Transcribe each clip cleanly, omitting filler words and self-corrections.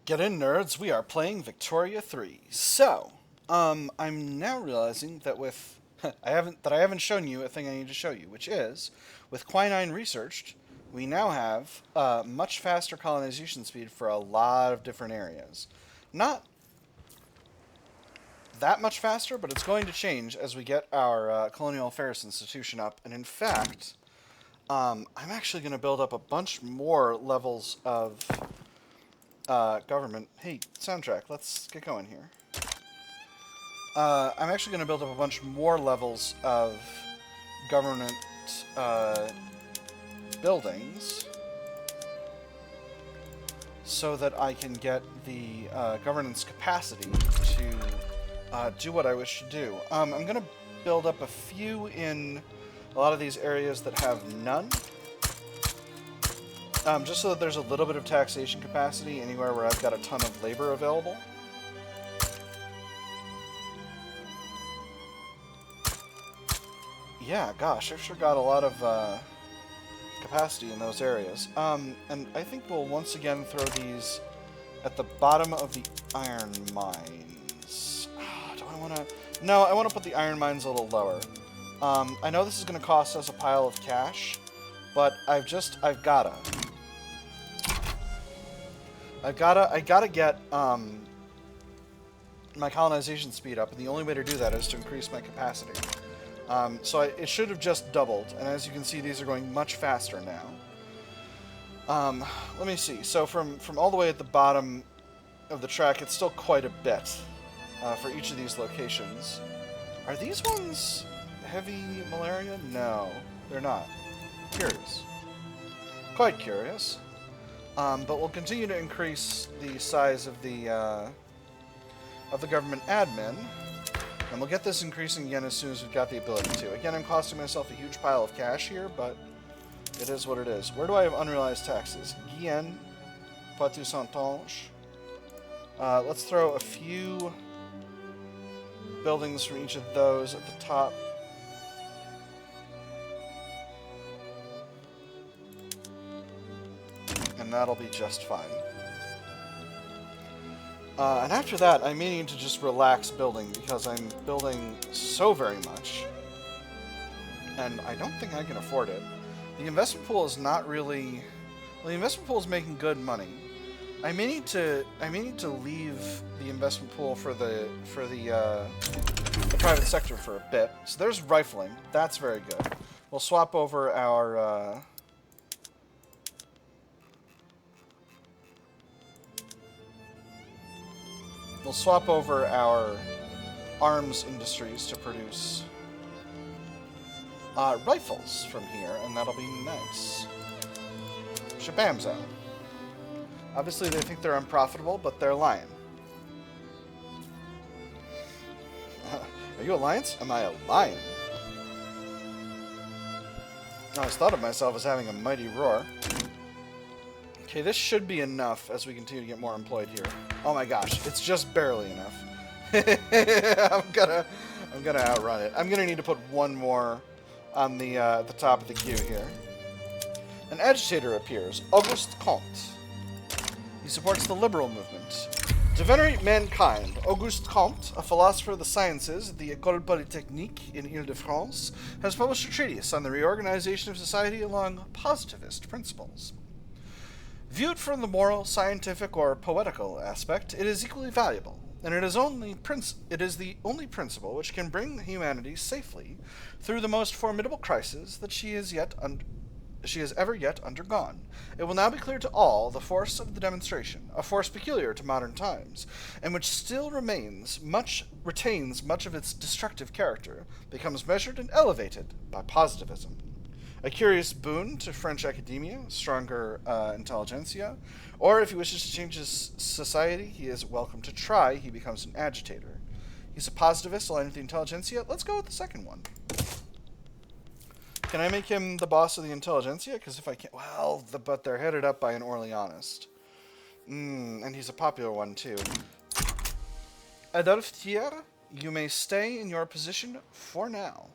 Get in, nerds. We are playing Victoria 3. So, I'm now realizing that with I haven't shown you a thing I need to show you, which is with quinine researched, we now have much faster colonization speed for a lot of different areas. Not that much faster, but it's going to change as we get our colonial affairs institution up. And in fact, I'm actually going to build up a bunch more levels of government. Hey, soundtrack, let's get going here. I'm actually going to build up a bunch more levels of government buildings so that I can get the governance capacity to do what I wish to do. I'm going to build up a few in a lot of these areas that have none. Just so that there's a little bit of taxation capacity anywhere where I've got a ton of labor available. Yeah, gosh, I've sure got a lot of capacity in those areas. And I think we'll once again throw these at the bottom of the iron mines. Do I want to... No, I want to put the iron mines a little lower. I know this is going to cost us a pile of cash, but I've gotta. I gotta get my colonization speed up, and the only way to do that is to increase my capacity. It should have just doubled, and as you can see, these are going much faster now. Let me see. So from all the way at the bottom of the track, it's still quite a bit for each of these locations. Are these ones heavy malaria? No, they're not. Curious. Quite curious. But we'll continue to increase the size of the government admin, and we'll get this increasing again as soon as we've got the ability to. Again, I'm costing myself a huge pile of cash here, but it is what it is. Where do I have unrealized taxes? Guyenne, Poitou-Saintonge. Let's throw a few buildings from each of those at the top. And that'll be just fine. And after that, I'm meaning to just relax building because I'm building so very much, and I don't think I can afford it. The investment pool is not really... Well, the investment pool is making good money. I may need to leave the investment pool for the private sector for a bit. So there's rifling. That's very good. We'll swap over our... We'll swap over our arms industries to produce rifles from here, and that'll be nice. Shabamzo. Obviously, they think they're unprofitable, but they're lying. Are you Alliance? Am I a lion? I always thought of myself as having a mighty roar. Okay, this should be enough as we continue to get more employed here. Oh my gosh, it's just barely enough. I'm gonna outrun it. I'm gonna need to put one more on the top of the queue here. An agitator appears, Auguste Comte. He supports the liberal movement. To venerate mankind, Auguste Comte, a philosopher of the sciences at the École Polytechnique in Ile-de-France, has published a treatise on the reorganization of society along positivist principles. Viewed from the moral, scientific, or poetical aspect, it is equally valuable, and it is the only principle which can bring humanity safely through the most formidable crisis that she has ever yet undergone. It will now be clear to all the force of the demonstration, a force peculiar to modern times, and which still retains much of its destructive character, becomes measured and elevated by positivism. A curious boon to French academia, stronger intelligentsia, or if he wishes to change his society, he is welcome to try. He becomes an agitator. He's a positivist aligned with the intelligentsia. Let's go with the second one. Can I make him the boss of the intelligentsia? Because if I can't... Well, but they're headed up by an Orleanist. And he's a popular one, too. Adolphe Thiers, you may stay in your position for now.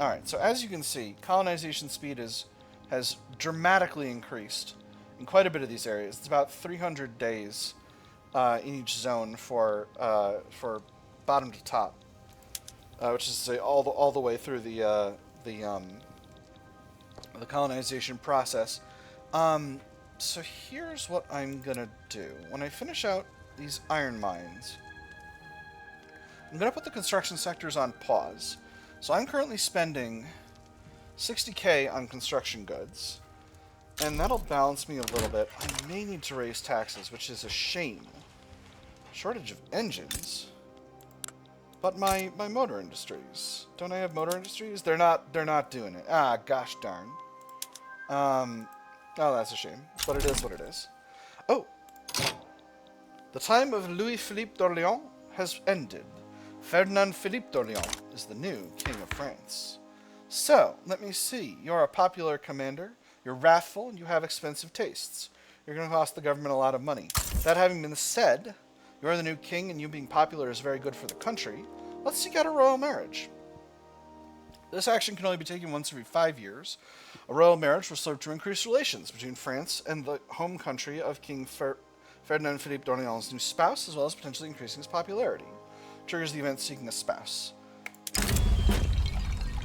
Alright, so as you can see, colonization speed has dramatically increased in quite a bit of these areas. It's about 300 days in each zone for bottom to top, which is to say all the way through the colonization process. So here's what I'm gonna do. When I finish out these iron mines, I'm gonna put the construction sectors on pause. So I'm currently spending 60k on construction goods, and that'll balance me a little bit. I may need to raise taxes, which is a shame. Shortage of engines. But my motor industries. Don't I have motor industries? They're not doing it. Ah, gosh darn. Oh, that's a shame. But it is what it is. Oh! The time of Louis Philippe d'Orléans has ended. Ferdinand Philippe d'Orléans is the new King of France. So, let me see. You're a popular commander, you're wrathful, and you have expensive tastes. You're going to cost the government a lot of money. That having been said, you're the new king, and you being popular is very good for the country. Let's seek out a royal marriage. This action can only be taken once every 5 years. A royal marriage will serve to increase relations between France and the home country of King Ferdinand Philippe d'Orléans' new spouse, as well as potentially increasing his popularity. Triggers the event seeking a spouse.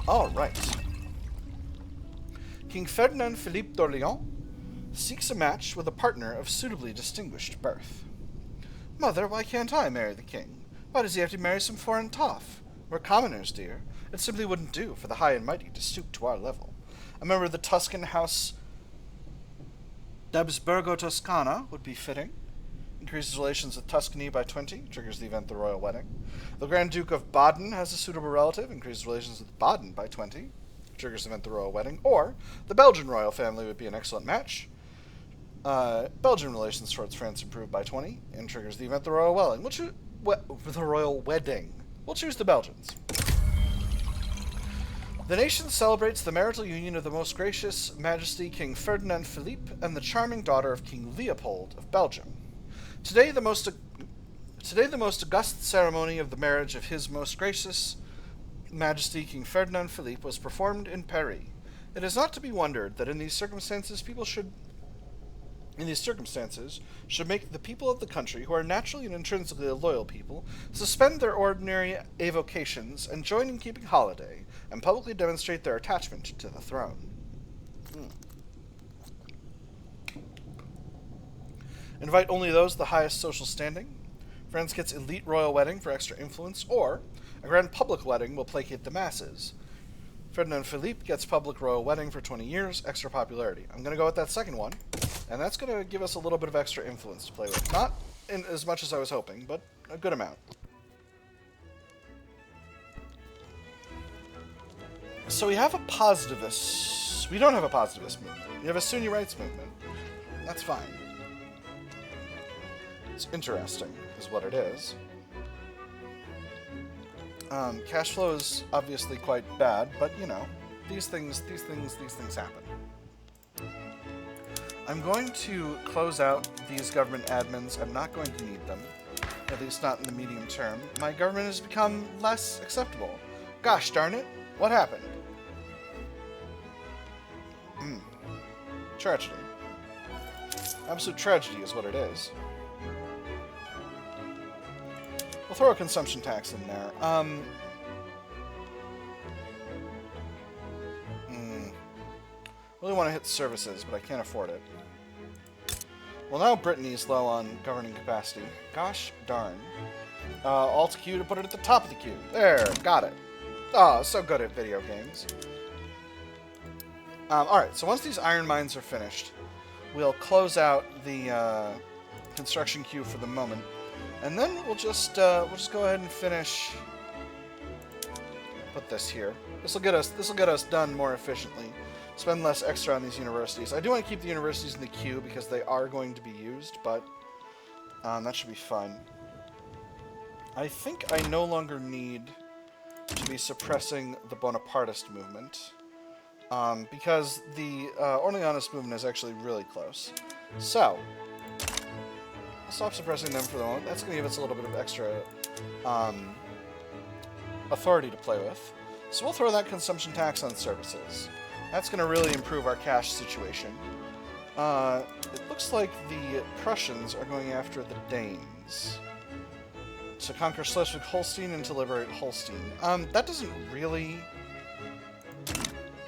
Alright. King Ferdinand Philippe d'Orléans seeks a match with a partner of suitably distinguished birth. Mother, why can't I marry the king? Why does he have to marry some foreign toff? We're commoners, dear. It simply wouldn't do for the high and mighty to stoop to our level. A member of the Tuscan House d'Habsburgo-Toscana would be fitting. Increases relations with Tuscany by 20, triggers the event the royal wedding. The Grand Duke of Baden has a suitable relative, increases relations with Baden by 20, triggers the event the royal wedding. Or, the Belgian royal family would be an excellent match. Belgian relations towards France improve by 20, and triggers the event the royal wedding. We'll choose the Belgians. The nation celebrates the marital union of the Most Gracious Majesty King Ferdinand Philippe and the charming daughter of King Leopold of Belgium. Today, the most august ceremony of the marriage of His Most Gracious Majesty King Ferdinand Philippe was performed in Paris. It is not to be wondered that in these circumstances should make the people of the country, who are naturally and intrinsically a loyal people, suspend their ordinary avocations and join in keeping holiday, and publicly demonstrate their attachment to the throne. Invite only those of the highest social standing. France gets elite royal wedding for extra influence, or a grand public wedding will placate the masses. Ferdinand Philippe gets public royal wedding for 20 years, extra popularity. I'm going to go with that second one, and that's going to give us a little bit of extra influence to play with. Not in as much as I was hoping, but a good amount. So we have a positivist. We don't have a positivist movement. We have a Sunni rights movement. That's fine. It's interesting, is what it is. Cash flow is obviously quite bad, but you know, these things happen. I'm going to close out these government admins. I'm not going to need them, at least not in the medium term. My government has become less acceptable. Gosh darn it, what happened? Tragedy. Absolute tragedy is what it is. We'll throw a consumption tax in there. Really want to hit services, but I can't afford it. Well, now Brittany's low on governing capacity. Gosh darn. Alt Q to put it at the top of the queue. There, got it. Oh, so good at video games. Alright, so once these iron mines are finished, we'll close out the construction queue for the moment. And then we'll just go ahead and finish. Put this here. This will get us done more efficiently. Spend less extra on these universities. I do want to keep the universities in the queue because they are going to be used, but that should be fun. I think I no longer need to be suppressing the Bonapartist movement because the Orleanist movement is actually really close. So I'll stop suppressing them for the moment. That's going to give us a little bit of extra authority to play with. So we'll throw that consumption tax on services. That's going to really improve our cash situation. It looks looks like the Prussians are going after the Danes to conquer Schleswig-Holstein and to liberate Holstein. That doesn't really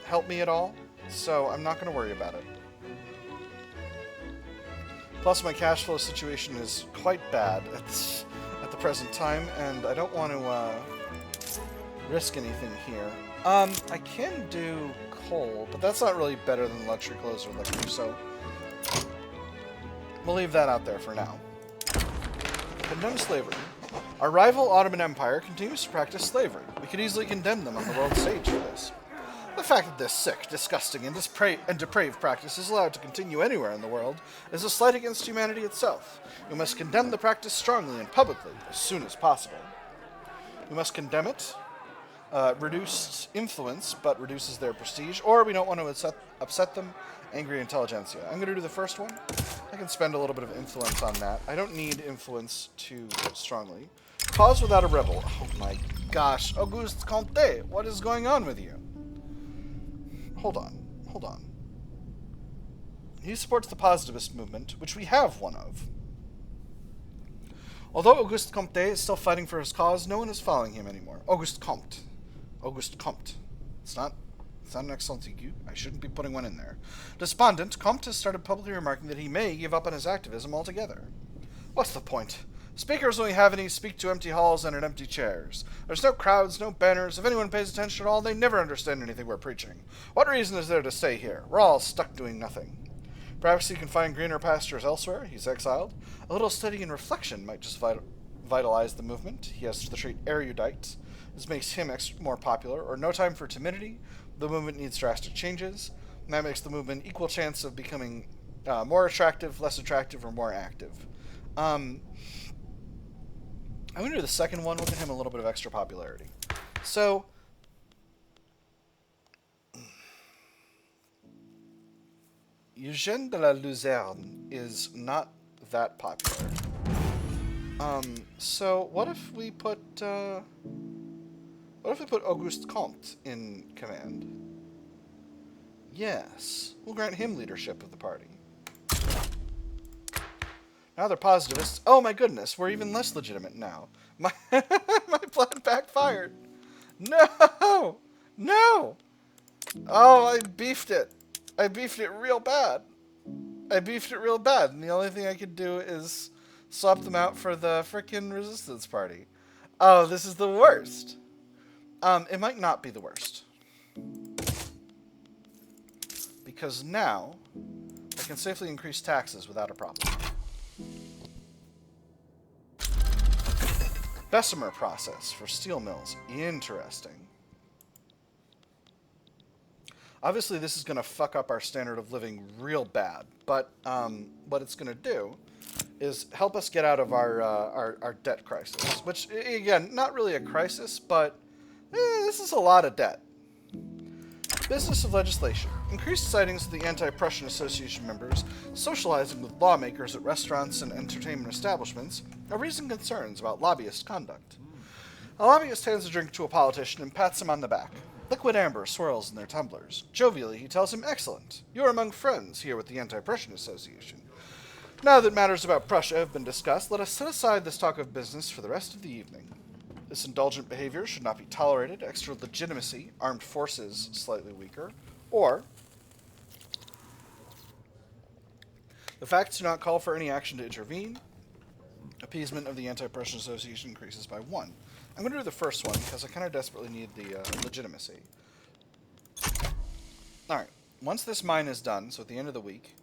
help me at all, so I'm not going to worry about it. Plus, my cash flow situation is quite bad at the present time, and I don't want to risk anything here. I can do coal, but that's not really better than luxury clothes or liquor, so we'll leave that out there for now. Condemn slavery. Our rival Ottoman Empire continues to practice slavery. We could easily condemn them on the world stage for this. The fact that this sick, disgusting, and depraved practice is allowed to continue anywhere in the world is a slight against humanity itself. We must condemn the practice strongly and publicly as soon as possible. We must condemn it. Reduced influence, but reduces their prestige, or we don't want to upset them. Angry intelligentsia. I'm going to do the first one. I can spend a little bit of influence on that. I don't need influence too strongly. Cause without a rebel. Oh my gosh. Auguste Comte, what is going on with you? Hold on. He supports the positivist movement, which we have one of. Although Auguste Comte is still fighting for his cause, no one is following him anymore. Auguste Comte. It's not an accent aigu. I shouldn't be putting one in there. Despondent, Comte has started publicly remarking that he may give up on his activism altogether. What's the point? Speakers only have any speak to empty halls and at empty chairs. There's no crowds, no banners. If anyone pays attention at all, they never understand anything we're preaching. What reason is there to stay here? We're all stuck doing nothing. Perhaps he can find greener pastures elsewhere. He's exiled. A little study and reflection might just vitalize the movement. He has the trait erudite. This makes him more popular. Or no time for timidity. The movement needs drastic changes. And that makes the movement equal chance of becoming more attractive, less attractive, or more active. I'm going to do the second one. We'll give him a little bit of extra popularity. So, Eugène de la Luzerne is not that popular. So what if we put Auguste Comte in command? Yes, we'll grant him leadership of the party. Now they're positivists. Oh my goodness, we're even less legitimate now. My plan backfired. No! Oh, I beefed it. I beefed it real bad. And the only thing I could do is swap them out for the frickin' resistance party. Oh, this is the worst. It might not be the worst. Because now, I can safely increase taxes without a problem. Bessemer process for steel mills. Interesting. Obviously, this is going to fuck up our standard of living real bad, but what it's going to do is help us get out of our debt crisis, which, again, not really a crisis, but this is a lot of debt. Business of legislation. Increased sightings of the Anti-Prussian Association members socializing with lawmakers at restaurants and entertainment establishments are raising concerns about lobbyist conduct. A lobbyist hands a drink to a politician and pats him on the back. Liquid amber swirls in their tumblers. Jovially, he tells him, "Excellent. You are among friends here with the Anti-Prussian Association. Now that matters about Prussia have been discussed, let us set aside this talk of business for the rest of the evening. This indulgent behavior should not be tolerated. Extra legitimacy, armed forces slightly weaker, or the facts do not call for any action to intervene. Appeasement of the Anti-Prussian Association increases by 1. I'm going to do the first one because I kind of desperately need the legitimacy. Alright, once this mine is done, so at the end of the week,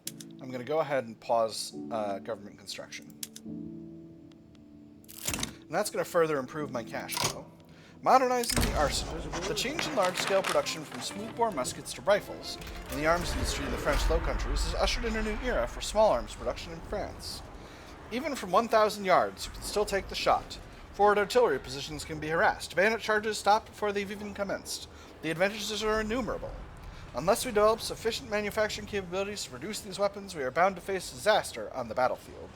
I'm going to go ahead and pause government construction. And that's going to further improve my cash flow. Modernizing the arsenal. The change in large-scale production from smoothbore muskets to rifles in the arms industry in the French Low Countries has ushered in a new era for small arms production in France. Even from 1,000 yards, you can still take the shot. Forward artillery positions can be harassed. Bayonet charges stop before they've even commenced. The advantages are innumerable. Unless we develop sufficient manufacturing capabilities to produce these weapons, we are bound to face disaster on the battlefield.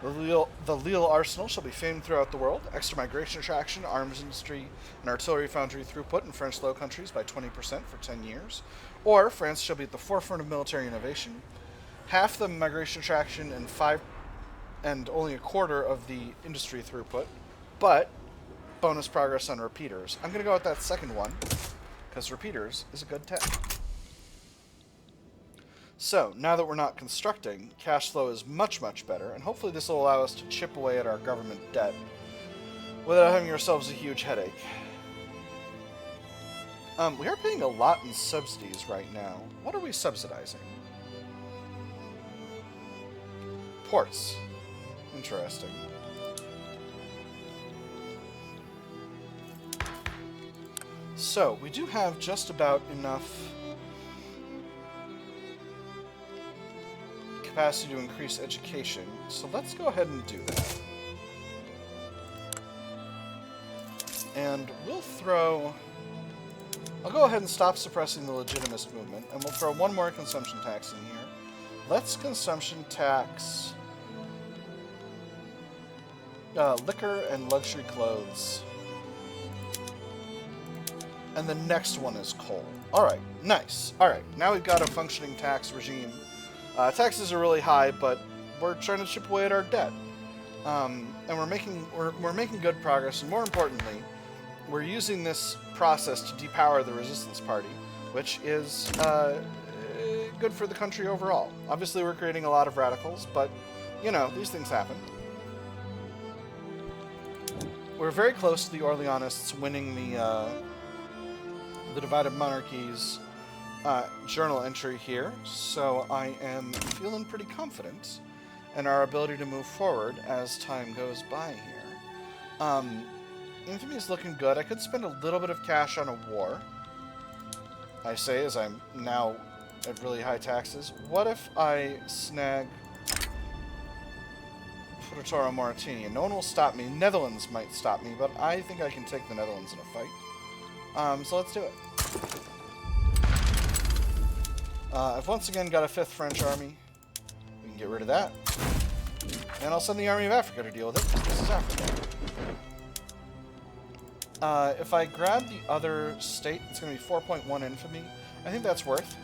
The Lille arsenal shall be famed throughout the world. Extra migration attraction, arms industry, and artillery foundry throughput in French Low Countries by 20% for 10 years. Or France shall be at the forefront of military innovation. half the migration attraction and only a quarter of the industry throughput, but bonus progress on repeaters. I'm going to go with that second one, because repeaters is a good tech. So, now that we're not constructing, cash flow is much, much better, and hopefully this will allow us to chip away at our government debt without having ourselves a huge headache. We are paying a lot in subsidies right now. What are we subsidizing? Ports. Interesting. So, we do have just about enough capacity to increase education, so let's go ahead and do that. And we'll throw... I'll go ahead and stop suppressing the legitimist movement, and we'll throw one more consumption tax in here. Let's consumption tax liquor and luxury clothes. And the next one is coal. Alright, nice. Alright, now we've got a functioning tax regime. Taxes are really high, but we're trying to chip away at our debt. And we're making good progress, and more importantly, we're using this process to depower the resistance party, which is good for the country overall. Obviously, we're creating a lot of radicals, but, you know, these things happen. We're very close to the Orleanists winning the Divided Monarchy's journal entry here, so I am feeling pretty confident in our ability to move forward as time goes by here. Infamy is looking good. I could spend a little bit of cash on a war, I say, as I'm now at really high taxes. What if I snag Puerto Mauritania? No one will stop me. Netherlands might stop me, but I think I can take the Netherlands in a fight. So let's do it. I've once again got a 5th French army. We can get rid of that. And I'll send the Army of Africa to deal with it. This is Africa. If I grab the other state, it's going to be 4.1 infamy. I think that's worth.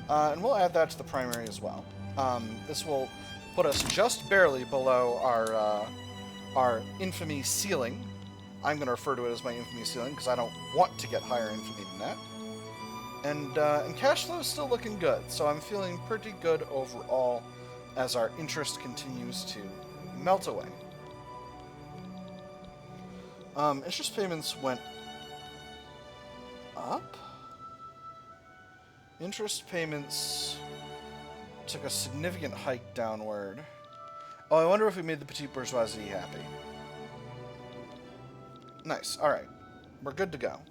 And we'll add that to the primary as well. This will put us just barely below our infamy ceiling. I'm going to refer to it as my infamy ceiling because I don't want to get higher infamy than that. And cash flow is still looking good, so I'm feeling pretty good overall as our interest continues to melt away. Interest payments went up. Interest payments took a significant hike downward. Oh, I wonder if we made the petite bourgeoisie happy. Nice. Alright. We're good to go.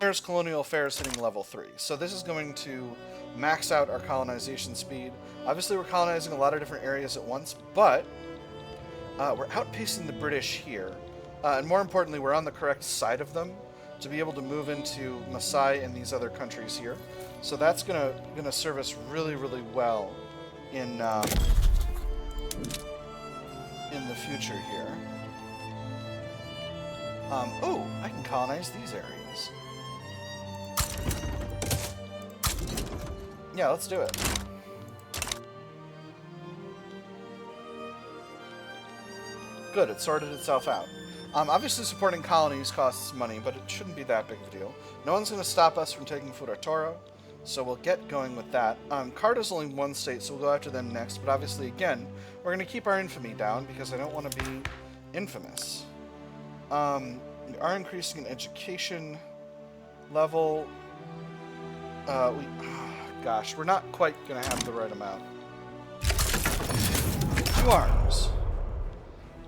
There's colonial affairs hitting level 3. So this is going to max out our colonization speed. Obviously, we're colonizing a lot of different areas at once, but we're outpacing the British here. And more importantly, we're on the correct side of them to be able to move into Maasai and these other countries here. So that's gonna serve us really, really well in the future here. Oh, I can colonize these areas. Yeah, let's do it. Good, it sorted itself out. Obviously supporting colonies costs money, but it shouldn't be that big of a deal. No one's going to stop us from taking Furatoro, so we'll get going with that. Carta's only one state, so we'll go after them next, but obviously, again, we're going to keep our infamy down because I don't want to be infamous. We are increasing in education level. Gosh, we're not quite going to have the right amount. 2 arms.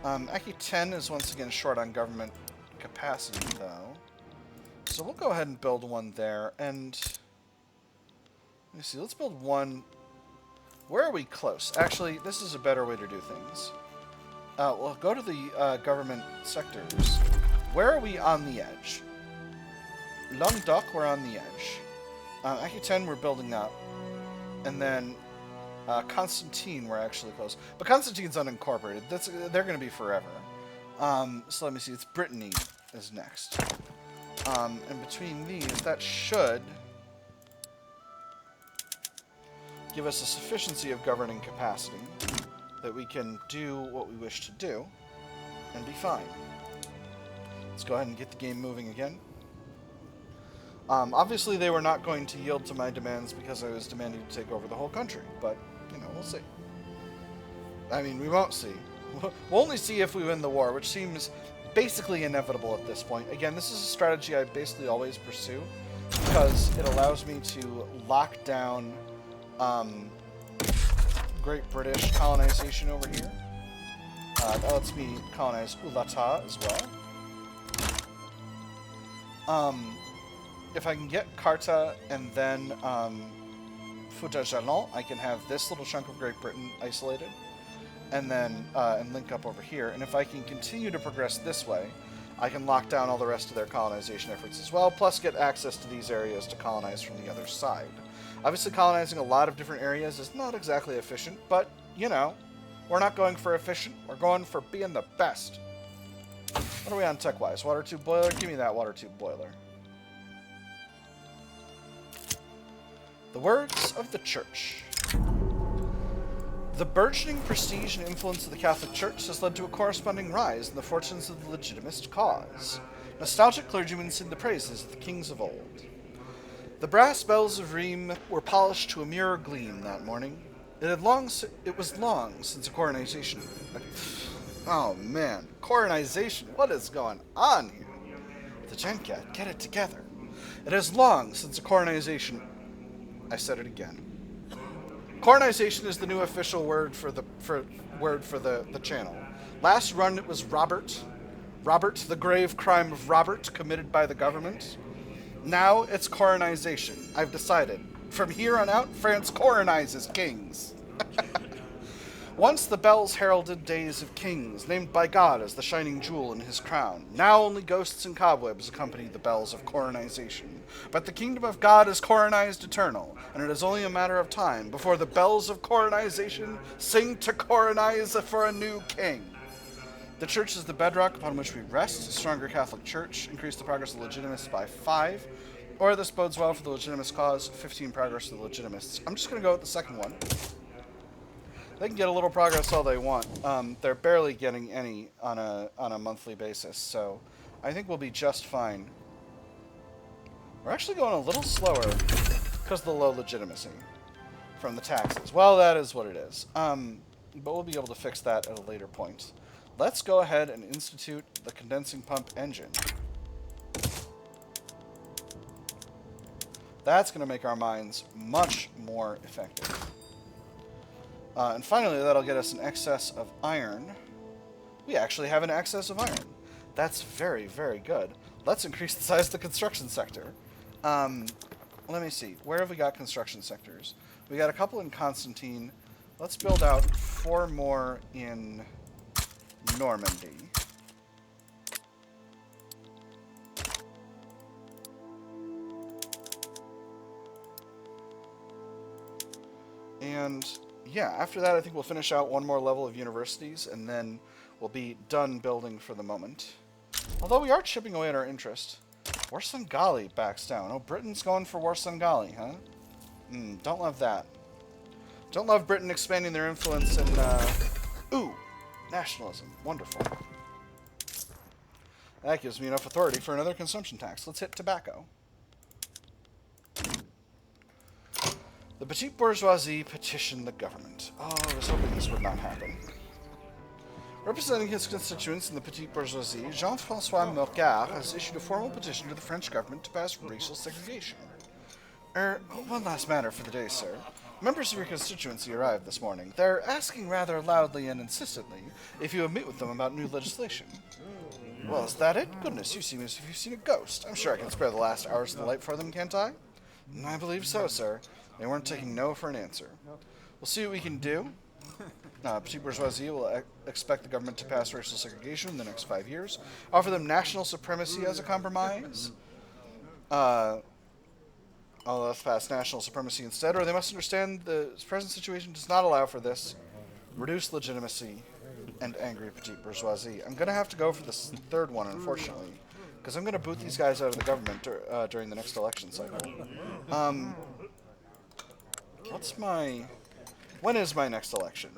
Aki 10 is once again short on government capacity, though. So we'll go ahead and build one there. And let me see, let's build one. Where are we close? Actually, this is a better way to do things. We'll go to the government sectors. Where are we on the edge? Languedoc, we're on the edge. Aki 10, we're building up. And then Constantine, we're actually close. But Constantine's unincorporated. They're going to be forever. So let me see. It's Brittany is next. And between these, that should give us a sufficiency of governing capacity that we can do what we wish to do and be fine. Let's go ahead and get the game moving again. Obviously, they were not going to yield to my demands because I was demanding to take over the whole country, but, you know, we'll see. I mean, we won't see. We'll only see if we win the war, which seems basically inevitable at this point. Again, this is a strategy I basically always pursue because it allows me to lock down Great British colonization over here. That lets me colonize Ulata as well. If I can get Carta and then Fouta-Jalon, I can have this little chunk of Great Britain isolated, and then and link up over here. And if I can continue to progress this way, I can lock down all the rest of their colonization efforts as well, plus get access to these areas to colonize from the other side. Obviously, colonizing a lot of different areas is not exactly efficient, but, you know, we're not going for efficient, we're going for being the best. What are we on tech-wise? Water tube boiler? Give me that water tube boiler. The words of the Church. The burgeoning prestige and influence of the Catholic Church has led to a corresponding rise in the fortunes of the legitimist cause. Nostalgic clergymen sing the praises of the kings of old. The brass bells of Rheims were polished to a mirror gleam that morning. It was long since a coronization. Oh man, coronization! What is going on here? The Gencat, get it together. It is long since a coronization. I said it again. Coronization is the new official word for the channel. Last run it was Robert, the grave crime of Robert committed by the government. Now it's coronization. I've decided. From here on out, France coronizes kings. Once the bells heralded days of kings, named by God as the shining jewel in his crown. Now only ghosts and cobwebs accompany the bells of coronization. But the kingdom of God is coronized eternal, and it is only a matter of time before the bells of coronization sing to coronize for a new king. The church is the bedrock upon which we rest. A stronger Catholic Church increased the progress of the legitimists by 5. Or this bodes well for the legitimist cause, 15 progress to the legitimists. I'm just going to go with the second one. They can get a little progress all they want. They're barely getting any on a monthly basis, so I think we'll be just fine. We're actually going a little slower because of the low legitimacy from the taxes. Well, that is what it is. But we'll be able to fix that at a later point. Let's go ahead and institute the condensing pump engine. That's going to make our mines much more effective. And finally, that'll get us an excess of iron. We actually have an excess of iron. That's very, very good. Let's increase the size of the construction sector. Let me see. Where have we got construction sectors? We got a couple in Constantine. Let's build out 4 more in Normandy. And yeah, after that I think we'll finish out 1 more level of universities, and then we'll be done building for the moment. Although we are chipping away at our interest. Warsangali backs down. Oh, Britain's going for Warsangali, huh? Don't love that. Don't love Britain expanding their influence in, ooh, nationalism. Wonderful. That gives me enough authority for another consumption tax. Let's hit tobacco. The petite bourgeoisie petitioned the government. Oh, I was hoping this would not happen. Representing his constituents in the petite bourgeoisie, Jean-François Mercard has issued a formal petition to the French government to pass racial segregation. One last matter for the day, sir. Members of your constituency arrived this morning. They're asking rather loudly and insistently if you would meet with them about new legislation. Well, is that it? Goodness, you seem as if you've seen a ghost. I'm sure I can spare the last hours of the light for them, can't I? I believe so, sir. They weren't taking no for an answer. We'll see what we can do. Petite bourgeoisie will expect the government to pass racial segregation in the next 5 years. Offer them national supremacy as a compromise. Let's pass national supremacy instead, or they must understand the present situation does not allow for this. Reduce legitimacy and angry petite bourgeoisie. I'm going to have to go for this third one, unfortunately, because I'm going to boot these guys out of the government during the next election cycle. What's my... When is my next election?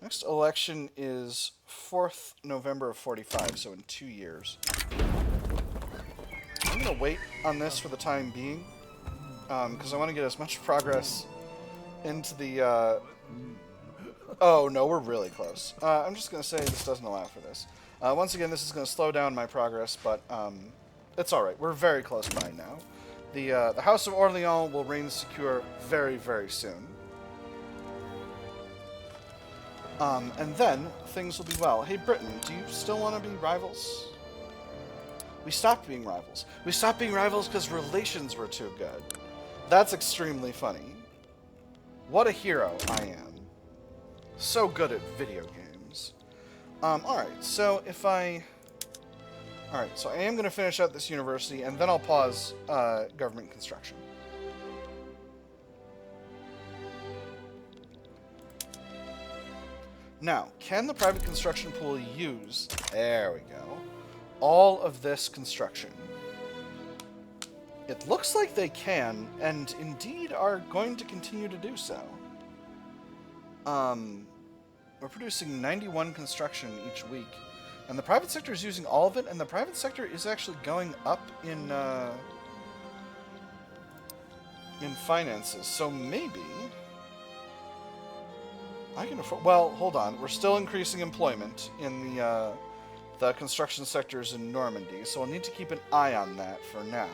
Next election is 4th November of 45, so in 2 years. I'm going to wait on this for the time being, because I want to get as much progress into the... Oh, no, we're really close. I'm just going to say this doesn't allow for this. Once again, this is going to slow down my progress, but it's alright. We're very close by now. The House of Orleans will reign secure very, very soon. And then, things will be well. Hey, Britain, do you still want to be rivals? We stopped being rivals. We stopped being rivals because relations were too good. That's extremely funny. What a hero I am. So good at video games. Alright, so if I... Alright, so I am going to finish out this university, and then I'll pause government construction. Now, can the private construction pool use... There we go. All of this construction? It looks like they can, and indeed are going to continue to do so. We're producing 91 construction each week, and the private sector is using all of it, and the private sector is actually going up in finances, so maybe I can afford... Well, hold on, we're still increasing employment in the construction sectors in Normandy, so we'll need to keep an eye on that for now.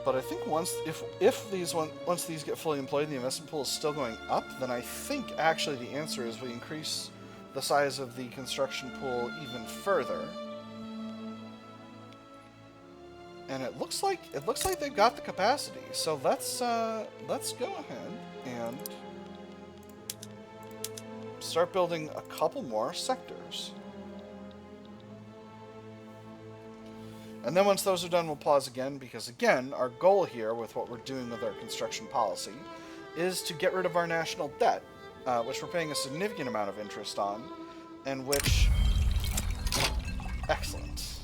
But I think once these get fully employed and the investment pool is still going up, then I think actually the answer is we increase the size of the construction pool even further. And it looks like they've got the capacity. So let's go ahead and start building a couple more sectors. And then once those are done, we'll pause again, because again, our goal here with what we're doing with our construction policy is to get rid of our national debt, which we're paying a significant amount of interest on, and which... Excellent.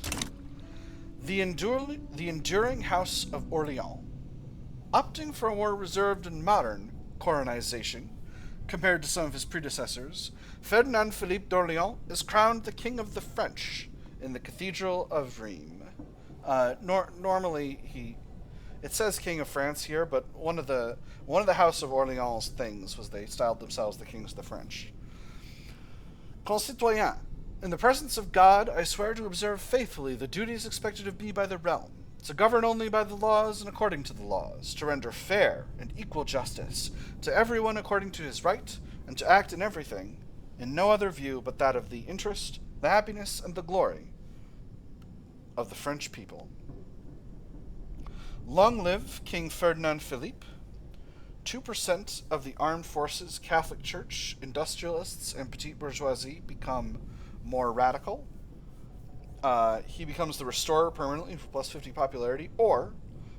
The enduring House of Orleans, opting for a more reserved and modern coronization, compared to some of his predecessors, Ferdinand Philippe d'Orléans is crowned the King of the French in the Cathedral of Rheims. Normally it says King of France here, but one of the House of Orleans things was they styled themselves the Kings of the French. Concitoyens, in the presence of God, I swear to observe faithfully the duties expected of me by the realm, to govern only by the laws and according to the laws, to render fair and equal justice to everyone according to his right, and to act in everything in no other view but that of the interest, the happiness, and the glory of the French people. Long live King Ferdinand Philippe. 2% of the armed forces, Catholic Church, industrialists, and petite bourgeoisie become more radical. He becomes the restorer permanently for plus 50 popularity, or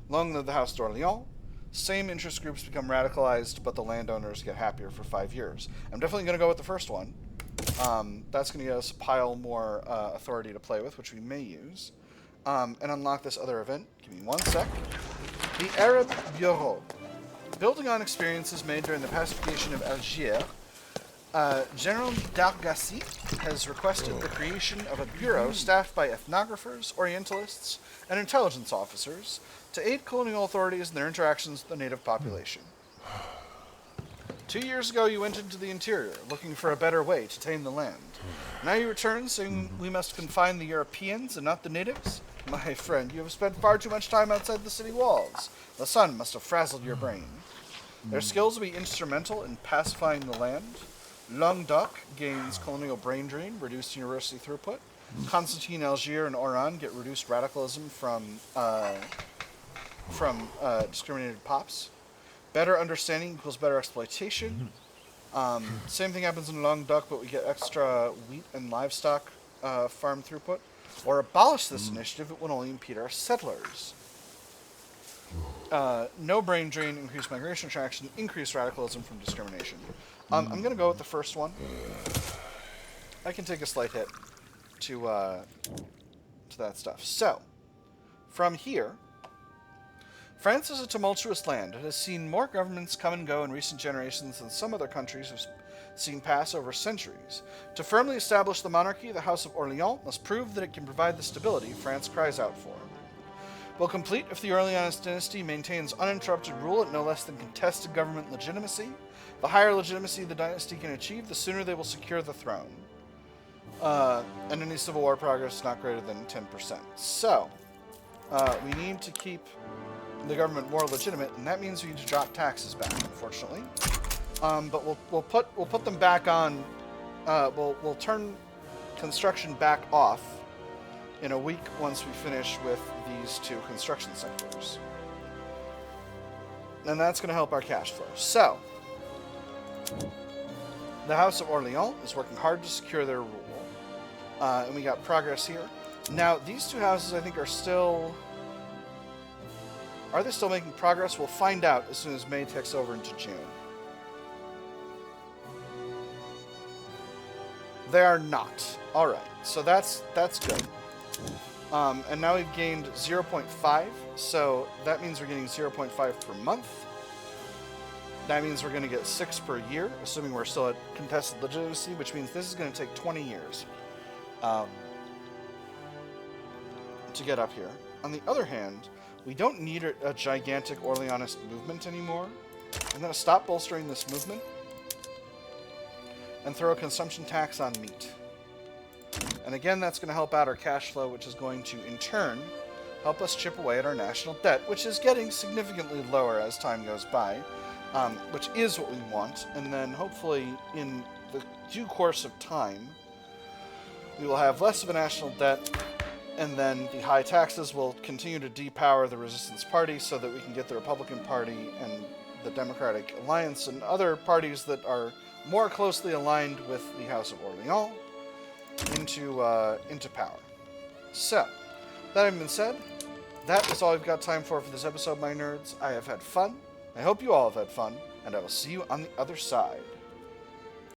long live the House d'Orléans. Same interest groups become radicalized, but the landowners get happier for 5 years. I'm definitely going to go with the first one. That's going to get us a pile more authority to play with, which we may use. And unlock this other event. Give me 1 sec. The Arab Bureau. Building on experiences made during the pacification of Algiers, General Dargassi has requested the creation of a bureau staffed by ethnographers, orientalists, and intelligence officers to aid colonial authorities in their interactions with the native population. 2 years ago, you went into the interior, looking for a better way to tame the land. Now you return, saying we must confine the Europeans and not the natives? My friend, you have spent far too much time outside the city walls. The sun must have frazzled your brain. Their skills will be instrumental in pacifying the land. Languedoc gains colonial brain drain, reduced university throughput. Constantine, Algiers, and Oran get reduced radicalism from discriminated pops. Better understanding equals better exploitation. Same thing happens in Languedoc, but we get extra wheat and livestock farm throughput. Or abolish this initiative, it would only impede our settlers. No brain drain, increased migration attraction, increased radicalism from discrimination. I'm going to go with the first one. I can take a slight hit to that stuff. So, from here, France is a tumultuous land. It has seen more governments come and go in recent generations than some other countries have seen pass over centuries. To firmly establish the monarchy, the House of Orleans must prove that it can provide the stability France cries out for. Will complete if the Orleans dynasty maintains uninterrupted rule at no less than contested government legitimacy. The higher legitimacy the dynasty can achieve, the sooner they will secure the throne. And any civil war progress is not greater than 10%. So, we need to keep the government more legitimate, and that means we need to drop taxes back, unfortunately. But we'll put them back on. We'll turn construction back off in a week once we finish with these two construction sectors, and that's going to help our cash flow. So, the House of Orleans is working hard to secure their rule, and we got progress here. Now, these two houses, I think, are still. Are they still making progress? We'll find out as soon as May ticks over into June. They are not. Alright, so that's good. And now we've gained 0.5, so that means we're getting 0.5 per month. That means we're going to get 6 per year, assuming we're still at contested legitimacy, which means this is going to take 20 years to get up here. On the other hand, we don't need a gigantic Orleanist movement anymore. I'm going to stop bolstering this movement and throw a consumption tax on meat. And again, that's going to help out our cash flow, which is going to, in turn, help us chip away at our national debt, which is getting significantly lower as time goes by, which is what we want. And then, hopefully, in the due course of time, we will have less of a national debt, and then the high taxes will continue to depower the Resistance Party so that we can get the Republican Party and the Democratic Alliance and other parties that are more closely aligned with the House of Orleans into power. So, that having been said, that is all we've got time for this episode, my nerds. I have had fun. I hope you all have had fun, and I will see you on the other side.